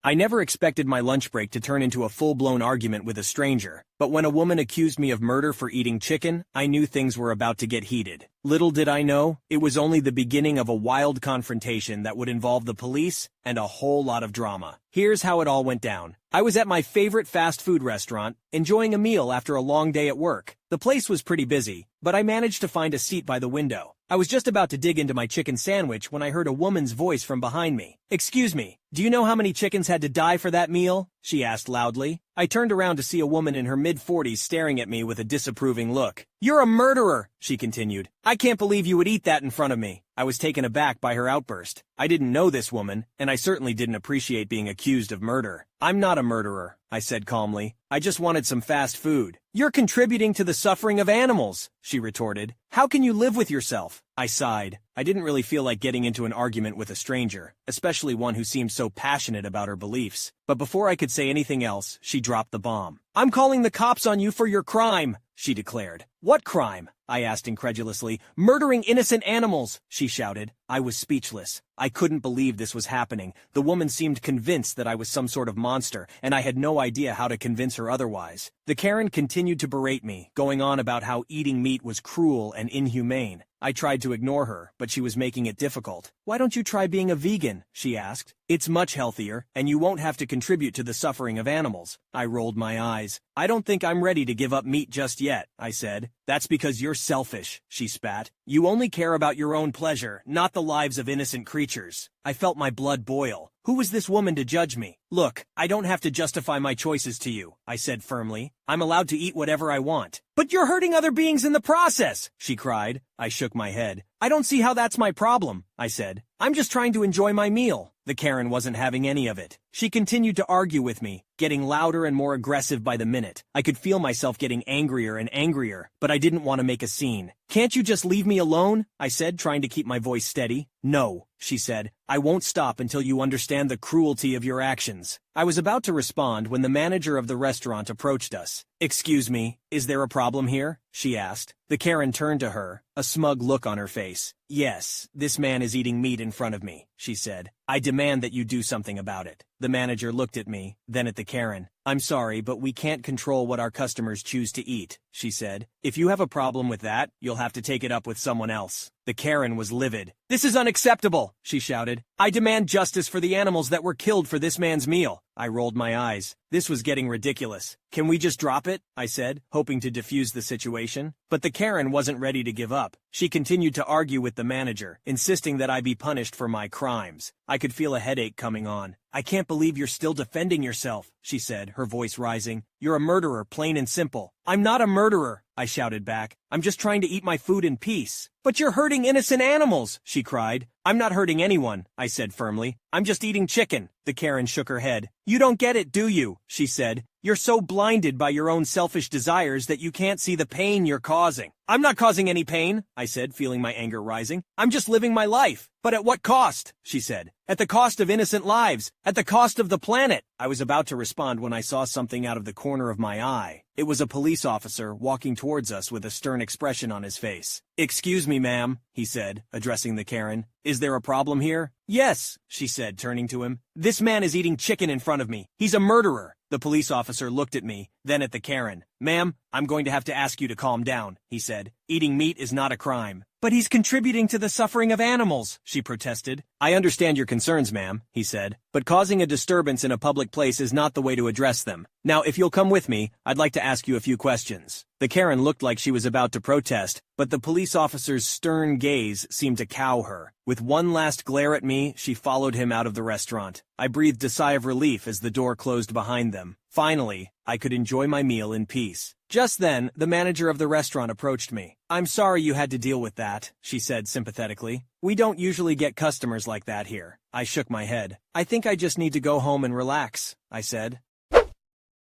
I never expected my lunch break to turn into a full-blown argument with a stranger, but when a woman accused me of murder for eating chicken, I knew things were about to get heated. Little did I know, it was only the beginning of a wild confrontation that would involve the police and a whole lot of drama. Here's how it all went down. I was at my favorite fast food restaurant, enjoying a meal after a long day at work. The place was pretty busy, but I managed to find a seat by the window. I was just about to dig into my chicken sandwich when I heard a woman's voice from behind me. "Excuse me, do you know how many chickens had to die for that meal?" she asked loudly. I turned around to see a woman in her mid-40s staring at me with a disapproving look. "You're a murderer," she continued. "I can't believe you would eat that in front of me." I was taken aback by her outburst. I didn't know this woman, and I certainly didn't appreciate being accused of murder. "I'm not a murderer," I said calmly. "I just wanted some fast food." "You're contributing to the suffering of animals," she retorted. "How can you live with yourself?" I sighed. I didn't really feel like getting into an argument with a stranger, especially one who seemed so passionate about her beliefs. But before I could say anything else, she dropped the bomb. "I'm calling the cops on you for your crime," she declared. "What crime?" I asked incredulously. "Murdering innocent animals," she shouted. I was speechless. I couldn't believe this was happening. The woman seemed convinced that I was some sort of monster, and I had no idea how to convince her otherwise. The Karen continued to berate me, going on about how eating meat was cruel and inhumane. I tried to ignore her, but she was making it difficult. "Why don't you try being a vegan?" she asked. "It's much healthier, and you won't have to contribute to the suffering of animals." I rolled my eyes. "I don't think I'm ready to give up meat just yet," I said. "That's because you're selfish," she spat. "You only care about your own pleasure, not the lives of innocent creatures." I felt my blood boil. Who was this woman to judge me? "Look, I don't have to justify my choices to you," I said firmly. "I'm allowed to eat whatever I want." "But you're hurting other beings in the process," she cried. I shook my head. "I don't see how that's my problem," I said. "I'm just trying to enjoy my meal." The Karen wasn't having any of it. She continued to argue with me, getting louder and more aggressive by the minute. I could feel myself getting angrier and angrier, but I didn't want to make a scene. "Can't you just leave me alone?" I said, trying to keep my voice steady. "No," she said. "I won't stop until you understand the cruelty of your actions." I was about to respond when the manager of the restaurant approached us. "Excuse me, is there a problem here?" she asked. The Karen turned to her, a smug look on her face. "Yes, this man is eating meat in front of me," she said. "I demand that you do something about it." The manager looked at me, then at the Karen. "I'm sorry, but we can't control what our customers choose to eat," she said. "If you have a problem with that, you'll have to take it up with someone else." The Karen was livid. "This is unacceptable," she shouted. "I demand justice for the animals that were killed for this man's meal." I rolled my eyes. This was getting ridiculous. "Can we just drop it?" I said, hoping to defuse the situation. But the Karen wasn't ready to give up. She continued to argue with the manager, insisting that I be punished for my crimes. I could feel a headache coming on. "I can't believe you're still defending yourself," she said, her voice rising. "You're a murderer, plain and simple." "I'm not a murderer," I shouted back. "I'm just trying to eat my food in peace." "But you're hurting innocent animals," she cried. "I'm not hurting anyone," I said firmly. "I'm just eating chicken." The Karen shook her head. "You don't get it, do you?" she said. "You're so blinded by your own selfish desires that you can't see the pain you're causing." "I'm not causing any pain," I said, feeling my anger rising. "I'm just living my life." "But at what cost?" she said. "At the cost of innocent lives, at the cost of the planet." I was about to respond when I saw something out of the corner of my eye. It was a police officer walking towards us with a stern expression on his face. "Excuse me, ma'am," he said, addressing the Karen. "Is there a problem here?" "Yes," she said, turning to him. "This man is eating chicken in front of me. He's a murderer." The police officer looked at me, then at the Karen. "Ma'am, I'm going to have to ask you to calm down," he said. "Eating meat is not a crime." "But he's contributing to the suffering of animals," she protested. "I understand your concerns, ma'am," he said, "but causing a disturbance in a public place is not the way to address them. Now, if you'll come with me, I'd like to ask you a few questions." The Karen looked like she was about to protest, but the police officer's stern gaze seemed to cow her. With one last glare at me, she followed him out of the restaurant. I breathed a sigh of relief as the door closed behind them. Finally, I could enjoy my meal in peace. Just then, the manager of the restaurant approached me. "I'm sorry you had to deal with that," she said sympathetically. "We don't usually get customers like that here." I shook my head. "I think I just need to go home and relax," I said.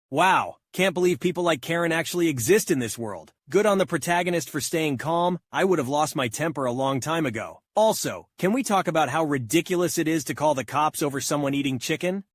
Wow, can't believe people like Karen actually exist in this world. Good on the protagonist for staying calm. I would have lost my temper a long time ago. Also, can we talk about how ridiculous it is to call the cops over someone eating chicken?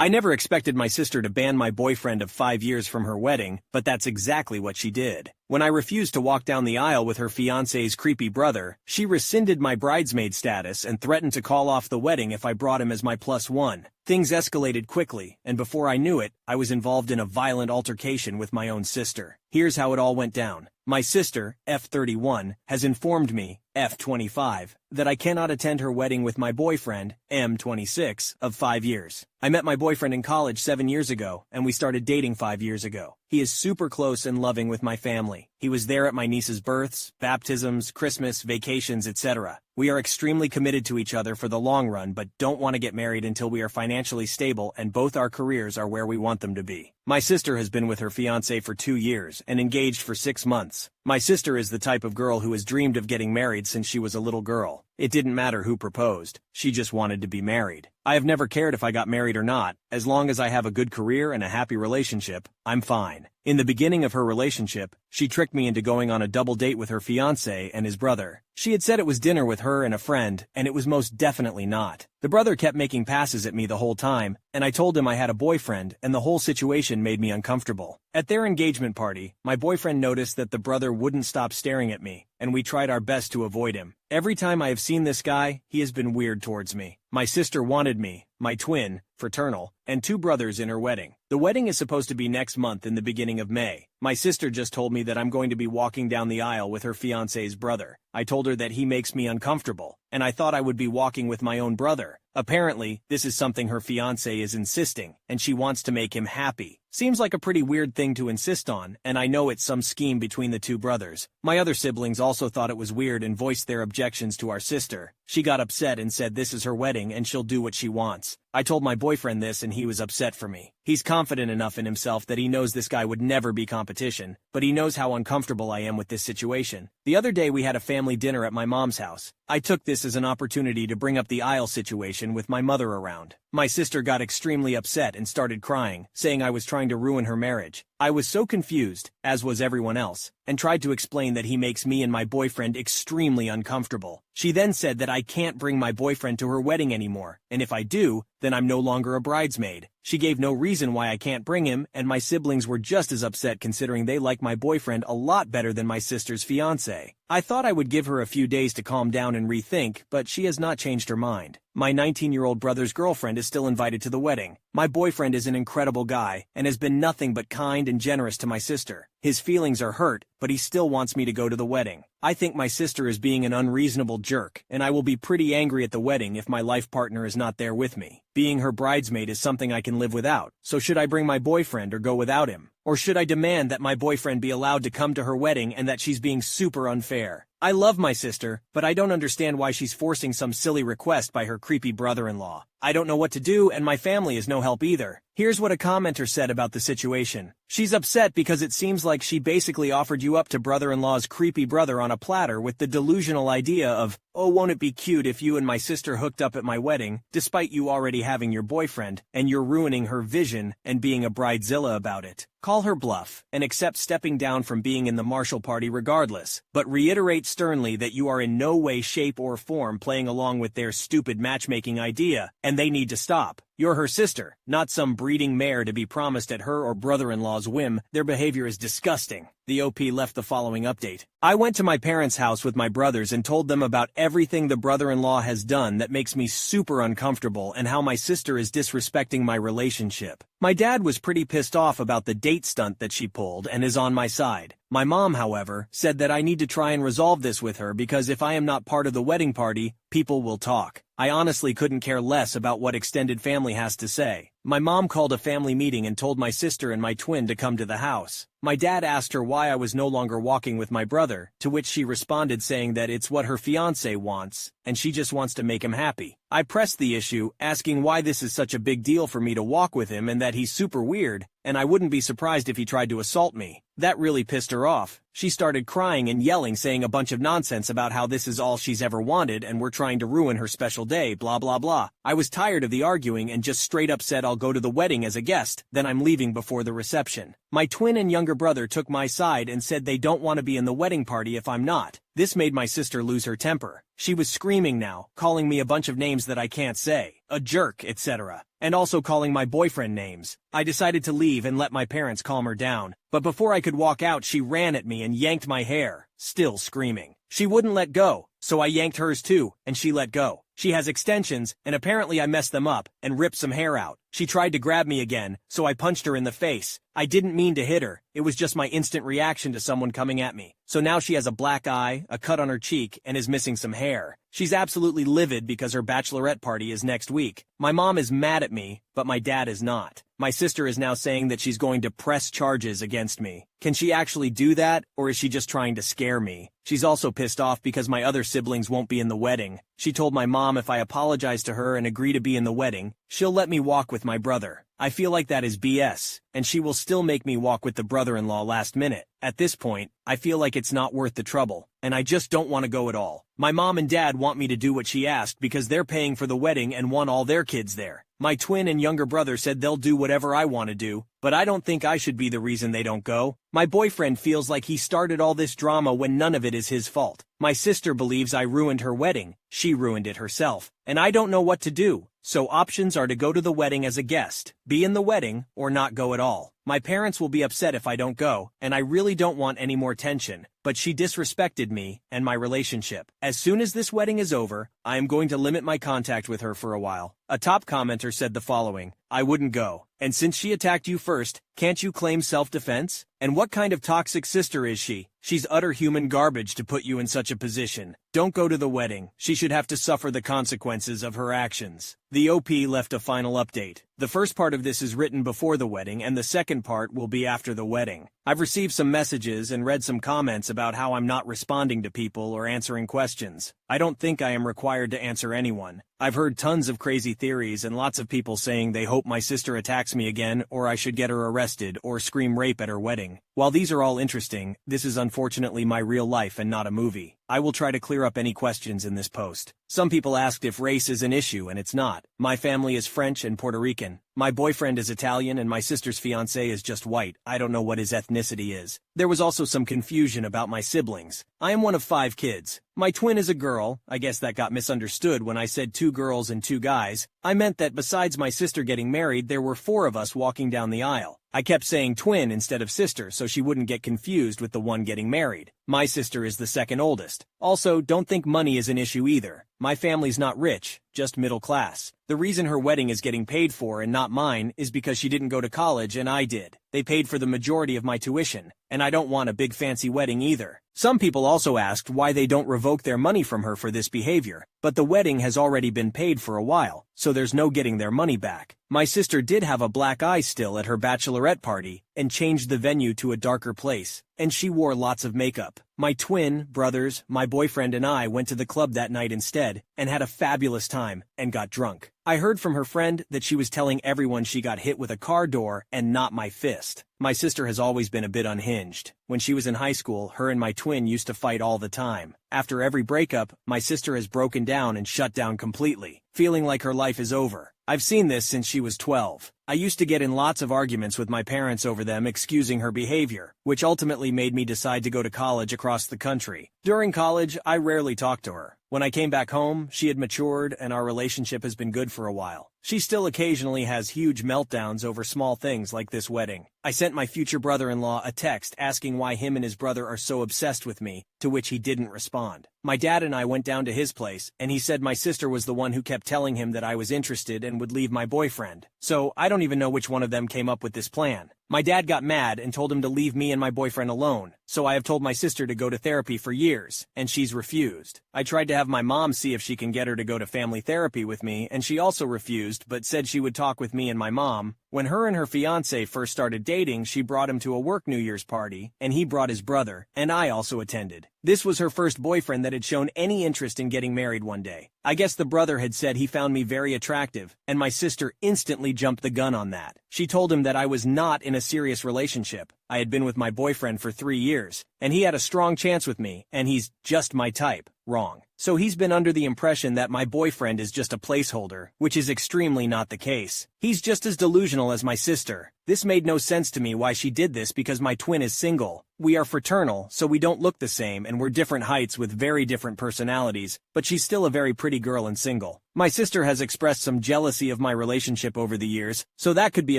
I never expected my sister to ban my boyfriend of 5 years from her wedding, but that's exactly what she did. When I refused to walk down the aisle with her fiancé's creepy brother, she rescinded my bridesmaid status and threatened to call off the wedding if I brought him as my +1. Things escalated quickly, and before I knew it, I was involved in a violent altercation with my own sister. Here's how it all went down. My sister, F31, has informed me, F25, that I cannot attend her wedding with my boyfriend, M26, of 5 years. I met my boyfriend in college 7 years ago, and we started dating 5 years ago. He is super close and loving with my family. He was there at my niece's births, baptisms, Christmas, vacations, etc. We are extremely committed to each other for the long run but don't want to get married until we are financially stable and both our careers are where we want them to be. My sister has been with her fiancé for 2 years and engaged for 6 months. My sister is the type of girl who has dreamed of getting married since she was a little girl. It didn't matter who proposed, she just wanted to be married. I have never cared if I got married or not, as long as I have a good career and a happy relationship, I'm fine. In the beginning of her relationship, she tricked me into going on a double date with her fiancé and his brother. She had said it was dinner with her and a friend, and it was most definitely not. The brother kept making passes at me the whole time, and I told him I had a boyfriend, and the whole situation made me uncomfortable. At their engagement party, my boyfriend noticed that the brother wouldn't stop staring at me, and we tried our best to avoid him. Every time I have seen this guy, he has been weird towards me. My sister wanted me, my twin, fraternal, and 2 brothers in her wedding. The wedding is supposed to be next month in the beginning of May. My sister just told me that I'm going to be walking down the aisle with her fiancé's brother. I told her that he makes me uncomfortable, and I thought I would be walking with my own brother. Apparently, this is something her fiancé is insisting, and she wants to make him happy. Seems like a pretty weird thing to insist on, and I know it's some scheme between the 2 brothers. My other siblings also thought it was weird and voiced their objections to our sister. She got upset and said this is her wedding and she'll do what she wants. I told my boyfriend this and he was upset for me. He's confident enough in himself that he knows this guy would never be competition, but he knows how uncomfortable I am with this situation. The other day we had a family dinner at my mom's house. I took this as an opportunity to bring up the aisle situation with my mother around. My sister got extremely upset and started crying, saying I was trying to ruin her marriage. I was so confused, as was everyone else, and tried to explain that he makes me and my boyfriend extremely uncomfortable. She then said that I can't bring my boyfriend to her wedding anymore, and if I do, then I'm no longer a bridesmaid. She gave no reason why I can't bring him, and my siblings were just as upset considering they like my boyfriend a lot better than my sister's fiancé. I thought I would give her a few days to calm down and rethink, but she has not changed her mind. My 19-year-old brother's girlfriend is still invited to the wedding. My boyfriend is an incredible guy, and has been nothing but kind and generous to my sister. His feelings are hurt, but he still wants me to go to the wedding. I think my sister is being an unreasonable jerk, and I will be pretty angry at the wedding if my life partner is not there with me. Being her bridesmaid is something I can live without, so should I bring my boyfriend or go without him? Or should I demand that my boyfriend be allowed to come to her wedding and that she's being super unfair? I love my sister, but I don't understand why she's forcing some silly request by her creepy brother-in-law. I don't know what to do, and my family is no help either. Here's what a commenter said about the situation. She's upset because it seems like she basically offered you up to brother-in-law's creepy brother on a platter with the delusional idea of, oh, won't it be cute if you and my sister hooked up at my wedding, despite you already having your boyfriend, and you're ruining her vision and being a bridezilla about it. Call her bluff, and accept stepping down from being in the Marshall Party regardless, but reiterate sternly that you are in no way, shape, or form playing along with their stupid matchmaking idea, and they need to stop. You're her sister, not some breeding mare to be promised at her or brother-in-law's whim. Their behavior is disgusting. The OP left the following update. I went to my parents' house with my brothers and told them about everything the brother-in-law has done that makes me super uncomfortable and how my sister is disrespecting my relationship. My dad was pretty pissed off about the date stunt that she pulled and is on my side. My mom, however, said that I need to try and resolve this with her because if I am not part of the wedding party, people will talk. I honestly couldn't care less about what extended family has to say. My mom called a family meeting and told my sister and my twin to come to the house. My dad asked her why I was no longer walking with my brother, to which she responded saying that it's what her fiancé wants, and she just wants to make him happy. I pressed the issue, asking why this is such a big deal for me to walk with him and that he's super weird, and I wouldn't be surprised if he tried to assault me. That really pissed her off. She started crying and yelling, saying a bunch of nonsense about how this is all she's ever wanted and we're trying to ruin her special day, blah blah blah. I was tired of the arguing and just straight up said I'll go to the wedding as a guest, then I'm leaving before the reception. My twin and younger brother took my side and said they don't want to be in the wedding party if I'm not. This made my sister lose her temper. She was screaming now, calling me a bunch of names that I can't say, a jerk, etc., and also calling my boyfriend names. I decided to leave and let my parents calm her down, but before I could walk out she ran at me and yanked my hair, still screaming. She wouldn't let go, so I yanked hers too, and she let go. She has extensions, and apparently I messed them up, and ripped some hair out. She tried to grab me again, so I punched her in the face. I didn't mean to hit her, it was just my instant reaction to someone coming at me. So now she has a black eye, a cut on her cheek, and is missing some hair. She's absolutely livid because her bachelorette party is next week. My mom is mad at me, but my dad is not. My sister is now saying that she's going to press charges against me. Can she actually do that, or is she just trying to scare me? She's also pissed off because my other siblings won't be in the wedding. She told my mom if I apologize to her and agree to be in the wedding, she'll let me walk with my brother. I feel like that is BS, and she will still make me walk with the brother-in-law last minute. At this point, I feel like it's not worth the trouble, and I just don't want to go at all. My mom and dad want me to do what she asked because they're paying for the wedding and want all their kids there. My twin and younger brother said they'll do whatever I want to do, but I don't think I should be the reason they don't go. My boyfriend feels like he started all this drama when none of it is his fault. My sister believes I ruined her wedding, she ruined it herself, and I don't know what to do. So options are to go to the wedding as a guest, be in the wedding, or not go at all. My parents will be upset if I don't go, and I really don't want any more tension, but she disrespected me and my relationship. As soon as this wedding is over, I am going to limit my contact with her for a while. A top commenter said the following: I wouldn't go. And since she attacked you first, can't you claim self-defense? And what kind of toxic sister is she? She's utter human garbage to put you in such a position. Don't go to the wedding. She should have to suffer the consequences of her actions. The OP left a final update. The first part of this is written before the wedding and the second part will be after the wedding. I've received some messages and read some comments about how I'm not responding to people or answering questions. I don't think I am required to answer anyone. I've heard tons of crazy theories and lots of people saying they hope my sister attacks me again or I should get her arrested or scream rape at her wedding. While these are all interesting, this is unfortunately my real life and not a movie. I will try to clear up any questions in this post. Some people asked if race is an issue and it's not. My family is French and Puerto Rican. My boyfriend is Italian and my sister's fiancé is just white. I don't know what his ethnicity is. There was also some confusion about my siblings. I am one of 5 kids. My twin is a girl. I guess that got misunderstood when I said 2 girls and 2 guys. I meant that besides my sister getting married, there were 4 of us walking down the aisle. I kept saying twin instead of sister so she wouldn't get confused with the one getting married. My sister is the second oldest. Also, don't think money is an issue either. My family's not rich, just middle class. The reason her wedding is getting paid for and not mine is because she didn't go to college and I did. They paid for the majority of my tuition, and I don't want a big fancy wedding either. Some people also asked why they don't revoke their money from her for this behavior, but the wedding has already been paid for a while, so there's no getting their money back. My sister did have a black eye still at her bachelorette party, and changed the venue to a darker place, and she wore lots of makeup. My twin, brothers, my boyfriend and I went to the club that night instead, and had a fabulous time, and got drunk. I heard from her friend that she was telling everyone she got hit with a car door and not my fist. My sister has always been a bit unhinged. When she was in high school, her and my twin used to fight all the time. After every breakup, my sister has broken down and shut down completely, feeling like her life is over. I've seen this since she was 12. I used to get in lots of arguments with my parents over them excusing her behavior, which ultimately made me decide to go to college across the country. During college, I rarely talked to her. When I came back home, she had matured and our relationship has been good for a while. She still occasionally has huge meltdowns over small things like this wedding. I sent my future brother-in-law a text asking why him and his brother are so obsessed with me, to which he didn't respond. My dad and I went down to his place, and he said my sister was the one who kept telling him that I was interested and would leave my boyfriend. So, I don't even know which one of them came up with this plan. My dad got mad and told him to leave me and my boyfriend alone, so I have told my sister to go to therapy for years, and she's refused. I tried to have my mom see if she can get her to go to family therapy with me, and she also refused but said she would talk with me and my mom. When her and her fiancé first started dating, she brought him to a work New Year's party, and he brought his brother, and I also attended. This was her first boyfriend that had shown any interest in getting married one day. I guess the brother had said he found me very attractive, and my sister instantly jumped the gun on that. She told him that I was not in a serious relationship. I had been with my boyfriend for 3 years, and he had a strong chance with me, and he's just my type. Wrong. So he's been under the impression that my boyfriend is just a placeholder, which is extremely not the case. He's just as delusional as my sister. This made no sense to me why she did this because my twin is single. We are fraternal, so we don't look the same and we're different heights with very different personalities, but she's still a very pretty girl and single. My sister has expressed some jealousy of my relationship over the years, so that could be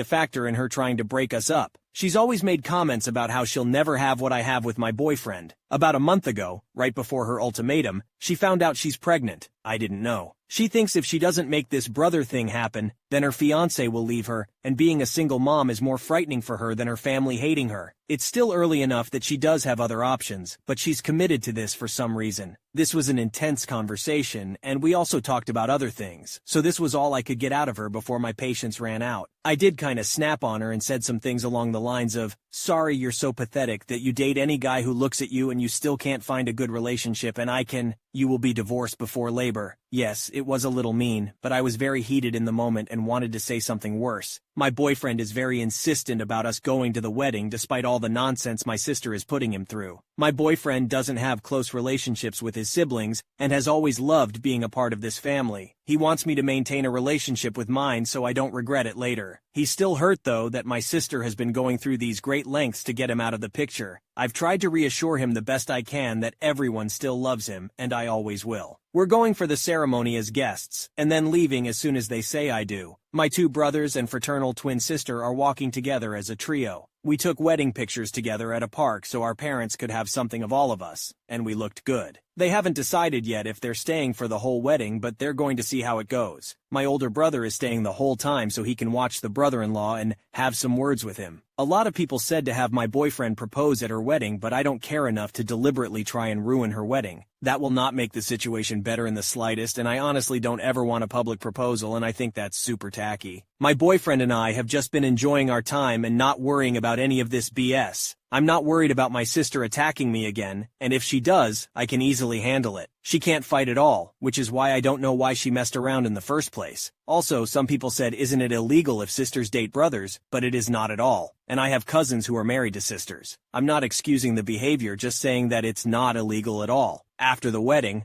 a factor in her trying to break us up. She's always made comments about how she'll never have what I have with my boyfriend. About a month ago, right before her ultimatum, she found out she's pregnant. I didn't know. She thinks if she doesn't make this brother thing happen, then her fiancé will leave her, and being a single mom is more frightening for her than her family hating her. It's still early enough that she does have other options, but she's committed to this for some reason. This was an intense conversation, and we also talked about other things, so this was all I could get out of her before my patience ran out. I did kinda snap on her and said some things along the lines of, "Sorry you're so pathetic that you date any guy who looks at you and you still can't find a good relationship and you will be divorced before labor." Yes, it was a little mean, but I was very heated in the moment and wanted to say something worse. My boyfriend is very insistent about us going to the wedding despite all the nonsense my sister is putting him through. My boyfriend doesn't have close relationships with his siblings and has always loved being a part of this family. He wants me to maintain a relationship with mine so I don't regret it later. He's still hurt though that my sister has been going through these great lengths to get him out of the picture. I've tried to reassure him the best I can that everyone still loves him, and I always will. We're going for the ceremony as guests, and then leaving as soon as they say I do. My 2 brothers and fraternal twin sister are walking together as a trio. We took wedding pictures together at a park so our parents could have something of all of us, and we looked good. They haven't decided yet if they're staying for the whole wedding, but they're going to see how it goes. My older brother is staying the whole time so he can watch the brother-in-law and have some words with him. A lot of people said to have my boyfriend propose at her wedding, but I don't care enough to deliberately try and ruin her wedding. That will not make the situation better in the slightest, and I honestly don't ever want a public proposal, and I think that's super tacky. My boyfriend and I have just been enjoying our time and not worrying about any of this BS. I'm not worried about my sister attacking me again, and if she does, I can easily handle it. She can't fight at all, which is why I don't know why she messed around in the first place. Also, some people said isn't it illegal if sisters date brothers, but it is not at all. And I have cousins who are married to sisters. I'm not excusing the behavior, just saying that it's not illegal at all. After the wedding,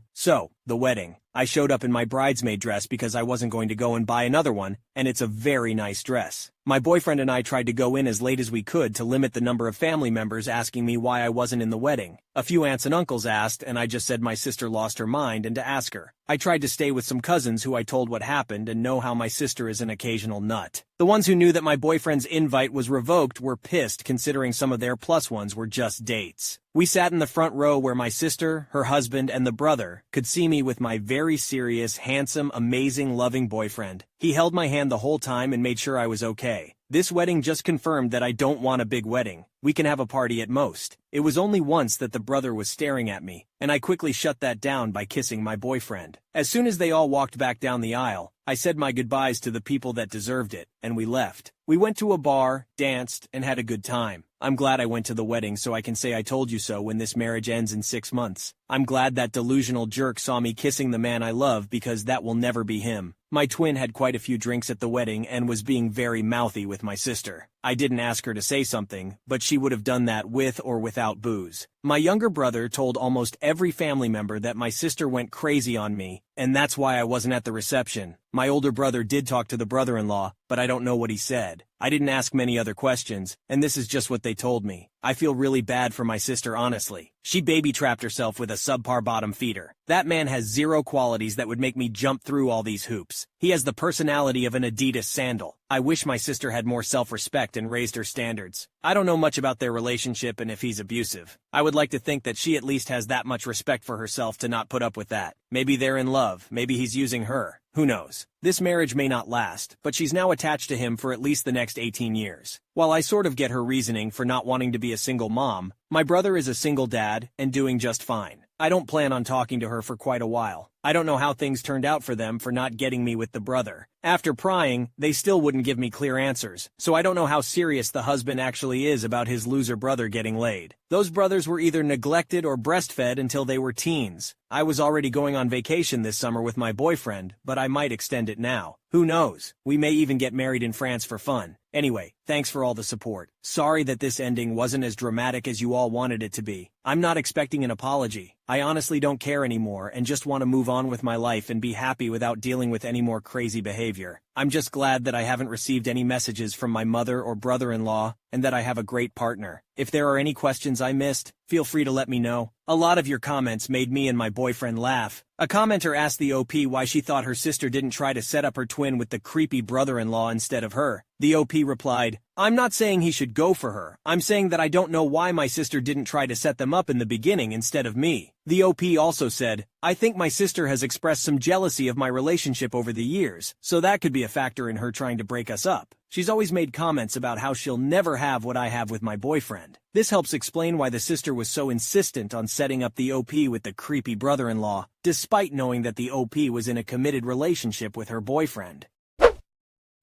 the wedding. I showed up in my bridesmaid dress because I wasn't going to go and buy another one, and it's a very nice dress. My boyfriend and I tried to go in as late as we could to limit the number of family members asking me why I wasn't in the wedding. A few aunts and uncles asked, and I just said my sister lost her mind and to ask her. I tried to stay with some cousins who I told what happened and know how my sister is an occasional nut. The ones who knew that my boyfriend's invite was revoked were pissed considering some of their plus ones were just dates. We sat in the front row where my sister, her husband, and the brother could see me with my very serious, handsome, amazing, loving boyfriend. He held my hand the whole time and made sure I was okay. This wedding just confirmed that I don't want a big wedding. We can have a party at most. It was only once that the brother was staring at me, and I quickly shut that down by kissing my boyfriend. As soon as they all walked back down the aisle, I said my goodbyes to the people that deserved it, and we left. We went to a bar, danced, and had a good time. I'm glad I went to the wedding so I can say I told you so when this marriage ends in 6 months. I'm glad that delusional jerk saw me kissing the man I love because that will never be him. My twin had quite a few drinks at the wedding and was being very mouthy with my sister. I didn't ask her to say something, but she would have done that with or without booze. My younger brother told almost every family member that my sister went crazy on me, and that's why I wasn't at the reception. My older brother did talk to the brother-in-law, but I don't know what he said. I didn't ask many other questions, and this is just what they told me. I feel really bad for my sister, honestly. She baby-trapped herself with a subpar bottom feeder. That man has 0 qualities that would make me jump through all these hoops. He has the personality of an Adidas sandal. I wish my sister had more self-respect and raised her standards. I don't know much about their relationship and if he's abusive. I would like to think that she at least has that much respect for herself to not put up with that. Maybe they're in love. Maybe he's using her. Who knows? This marriage may not last, but she's now attached to him for at least the next 18 years. While I sort of get her reasoning for not wanting to be a single mom, my brother is a single dad and doing just fine. I don't plan on talking to her for quite a while. I don't know how things turned out for them for not getting me with the brother. After prying, they still wouldn't give me clear answers, so I don't know how serious the husband actually is about his loser brother getting laid. Those brothers were either neglected or breastfed until they were teens. I was already going on vacation this summer with my boyfriend, but I might extend it now. Who knows? We may even get married in France for fun. Anyway, thanks for all the support. Sorry that this ending wasn't as dramatic as you all wanted it to be. I'm not expecting an apology. I honestly don't care anymore and just want to move on with my life and be happy without dealing with any more crazy behavior. I'm just glad that I haven't received any messages from my mother or brother-in-law, and that I have a great partner. If there are any questions I missed, feel free to let me know. A lot of your comments made me and my boyfriend laugh. A commenter asked the OP why she thought her sister didn't try to set up her twin with the creepy brother-in-law instead of her. The OP replied, "I'm not saying he should go for her. I'm saying that I don't know why my sister didn't try to set them up in the beginning instead of me." The OP also said, "I think my sister has expressed some jealousy of my relationship over the years, so that could be a factor in her trying to break us up. She's always made comments about how she'll never have what I have with my boyfriend. This helps explain why the sister was so insistent on setting up the OP with the creepy brother-in-law, despite knowing that the OP was in a committed relationship with her boyfriend."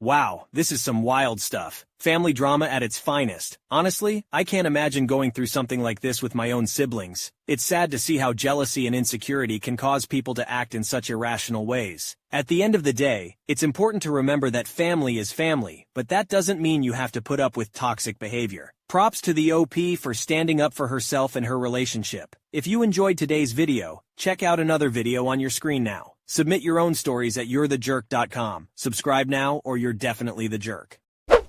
Wow, this is some wild stuff. Family drama at its finest. Honestly, I can't imagine going through something like this with my own siblings. It's sad to see how jealousy and insecurity can cause people to act in such irrational ways. At the end of the day, it's important to remember that family is family, but that doesn't mean you have to put up with toxic behavior. Props to the OP for standing up for herself and her relationship. If you enjoyed today's video, check out another video on your screen now. Submit your own stories at you'rethejerk.com. Subscribe now or you're definitely the jerk.